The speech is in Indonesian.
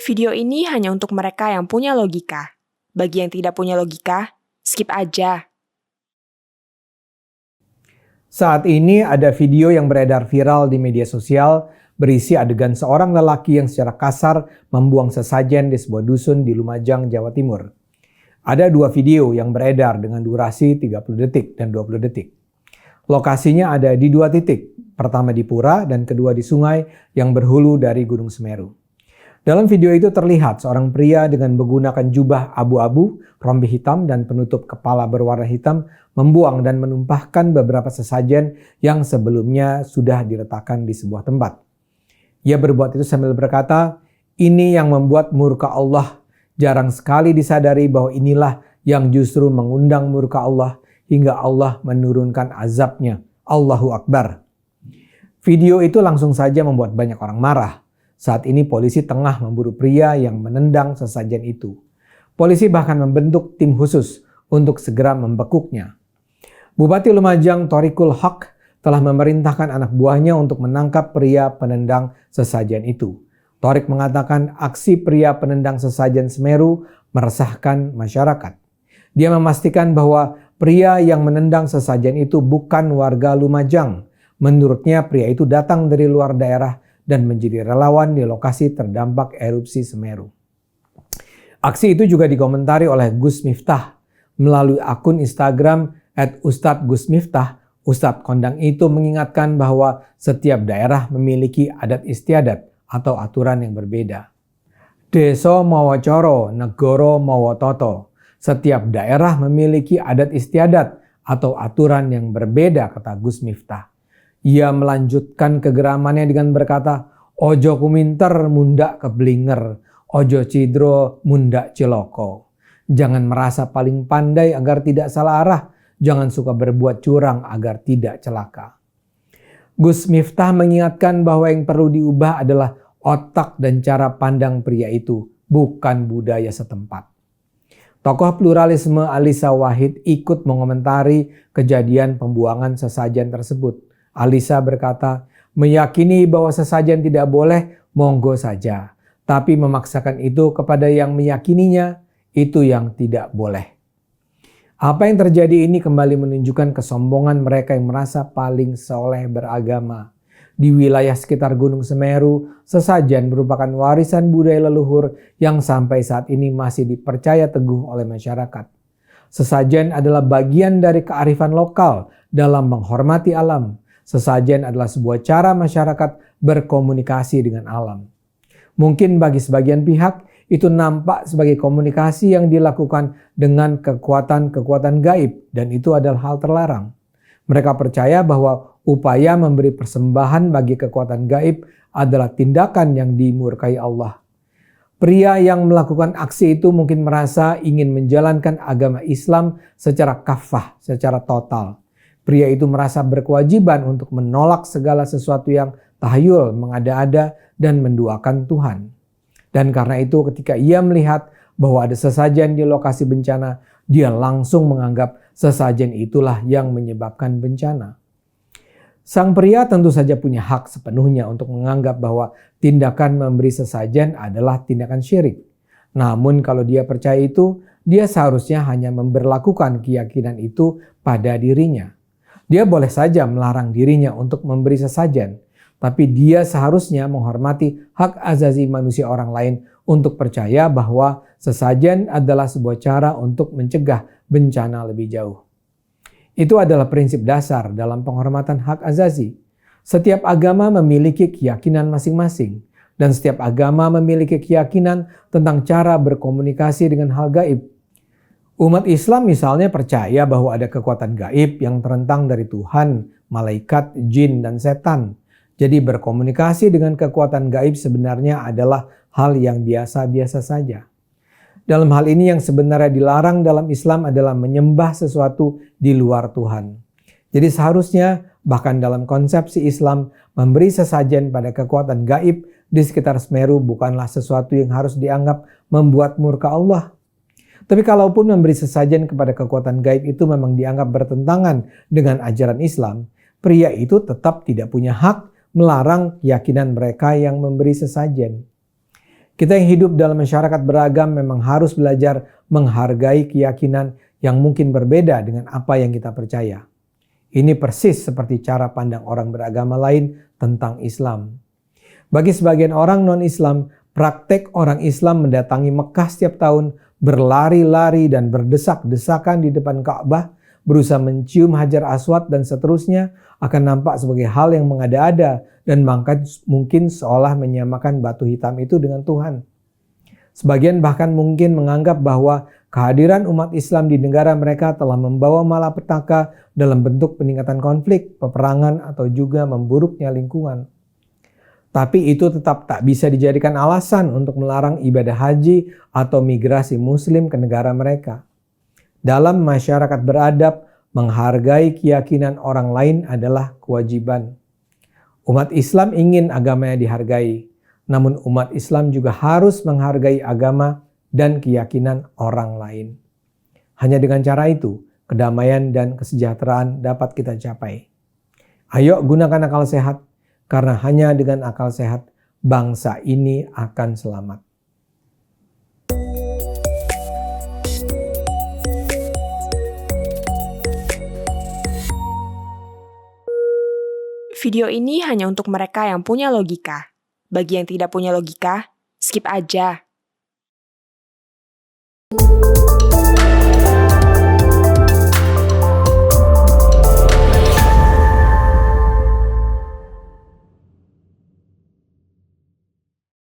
Video ini hanya untuk mereka yang punya logika. Bagi yang tidak punya logika, skip aja. Saat ini ada video yang beredar viral di media sosial berisi adegan seorang lelaki yang secara kasar membuang sesajen di sebuah dusun di Lumajang, Jawa Timur. Ada dua video yang beredar dengan durasi 30 detik dan 20 detik. Lokasinya ada di dua titik, pertama di pura dan kedua di sungai yang berhulu dari Gunung Semeru. Dalam video itu terlihat seorang pria dengan menggunakan jubah abu-abu, rompi hitam dan penutup kepala berwarna hitam membuang dan menumpahkan beberapa sesajen yang sebelumnya sudah diletakkan di sebuah tempat. Ia berbuat itu sambil berkata, "Ini yang membuat murka Allah. Jarang sekali disadari bahwa inilah yang justru mengundang murka Allah hingga Allah menurunkan azabnya. Allahu Akbar." Video itu langsung saja membuat banyak orang marah. Saat ini polisi tengah memburu pria yang menendang sesajen itu. Polisi bahkan membentuk tim khusus untuk segera membekuknya. Bupati Lumajang Thoriqul Haq telah memerintahkan anak buahnya untuk menangkap pria penendang sesajen itu. Thoriq mengatakan aksi pria penendang sesajen Semeru meresahkan masyarakat. Dia memastikan bahwa pria yang menendang sesajen itu bukan warga Lumajang. Menurutnya pria itu datang dari luar daerah dan menjadi relawan di lokasi terdampak erupsi Semeru. Aksi itu juga dikomentari oleh Gus Miftah melalui akun Instagram @ustadzgusmiftah. Ustadz kondang itu mengingatkan bahwa setiap daerah memiliki adat istiadat atau aturan yang berbeda. Deso mawa coro, negoro mawa toto. Setiap daerah memiliki adat istiadat atau aturan yang berbeda, kata Gus Miftah. Ia melanjutkan kegeramannya dengan berkata, "Ojo kuminter mundak keblinger, ojo cidro mundak ciloko." Jangan merasa paling pandai agar tidak salah arah, jangan suka berbuat curang agar tidak celaka. Gus Miftah mengingatkan bahwa yang perlu diubah adalah otak dan cara pandang pria itu, bukan budaya setempat. Tokoh pluralisme Alisa Wahid ikut mengomentari kejadian pembuangan sesajen tersebut. Alisa berkata, "Meyakini bahwa sesajen tidak boleh, monggo saja. Tapi memaksakan itu kepada yang meyakininya, itu yang tidak boleh." Apa yang terjadi ini kembali menunjukkan kesombongan mereka yang merasa paling soleh beragama. Di wilayah sekitar Gunung Semeru, sesajen merupakan warisan budaya leluhur yang sampai saat ini masih dipercaya teguh oleh masyarakat. Sesajen adalah bagian dari kearifan lokal dalam menghormati alam. Sesajen adalah sebuah cara masyarakat berkomunikasi dengan alam. Mungkin bagi sebagian pihak itu nampak sebagai komunikasi yang dilakukan dengan kekuatan-kekuatan gaib dan itu adalah hal terlarang. Mereka percaya bahwa upaya memberi persembahan bagi kekuatan gaib adalah tindakan yang dimurkai Allah. Pria yang melakukan aksi itu mungkin merasa ingin menjalankan agama Islam secara kafah, secara total. Pria itu merasa berkewajiban untuk menolak segala sesuatu yang tahyul, mengada-ada, dan menduakan Tuhan. Dan karena itu ketika ia melihat bahwa ada sesajen di lokasi bencana, dia langsung menganggap sesajen itulah yang menyebabkan bencana. Sang pria tentu saja punya hak sepenuhnya untuk menganggap bahwa tindakan memberi sesajen adalah tindakan syirik. Namun kalau dia percaya itu, dia seharusnya hanya memberlakukan keyakinan itu pada dirinya. Dia boleh saja melarang dirinya untuk memberi sesajen, tapi dia seharusnya menghormati hak azazi manusia orang lain untuk percaya bahwa sesajen adalah sebuah cara untuk mencegah bencana lebih jauh. Itu adalah prinsip dasar dalam penghormatan hak azazi. Setiap agama memiliki keyakinan masing-masing, dan setiap agama memiliki keyakinan tentang cara berkomunikasi dengan hal gaib. Umat Islam misalnya percaya bahwa ada kekuatan gaib yang terentang dari Tuhan, malaikat, jin, dan setan. Jadi berkomunikasi dengan kekuatan gaib sebenarnya adalah hal yang biasa-biasa saja. Dalam hal ini yang sebenarnya dilarang dalam Islam adalah menyembah sesuatu di luar Tuhan. Jadi seharusnya bahkan dalam konsepsi Islam memberi sesajen pada kekuatan gaib di sekitar Semeru bukanlah sesuatu yang harus dianggap membuat murka Allah. Tapi kalaupun memberi sesajen kepada kekuatan gaib itu memang dianggap bertentangan dengan ajaran Islam, pria itu tetap tidak punya hak melarang keyakinan mereka yang memberi sesajen. Kita yang hidup dalam masyarakat beragam memang harus belajar menghargai keyakinan yang mungkin berbeda dengan apa yang kita percaya. Ini persis seperti cara pandang orang beragama lain tentang Islam. Bagi sebagian orang non-Islam, praktek orang Islam mendatangi Mekah setiap tahun, berlari-lari dan berdesak-desakan di depan Ka'bah, berusaha mencium Hajar Aswad dan seterusnya akan nampak sebagai hal yang mengada-ada dan bahkan mungkin seolah menyamakan batu hitam itu dengan Tuhan. Sebagian bahkan mungkin menganggap bahwa kehadiran umat Islam di negara mereka telah membawa malapetaka dalam bentuk peningkatan konflik, peperangan, atau juga memburuknya lingkungan. Tapi itu tetap tak bisa dijadikan alasan untuk melarang ibadah haji atau migrasi Muslim ke negara mereka. Dalam masyarakat beradab, menghargai keyakinan orang lain adalah kewajiban. Umat Islam ingin agamanya dihargai, namun umat Islam juga harus menghargai agama dan keyakinan orang lain. Hanya dengan cara itu, kedamaian dan kesejahteraan dapat kita capai. Ayo gunakan akal sehat, karena hanya dengan akal sehat, bangsa ini akan selamat. Video ini hanya untuk mereka yang punya logika. Bagi yang tidak punya logika, skip aja.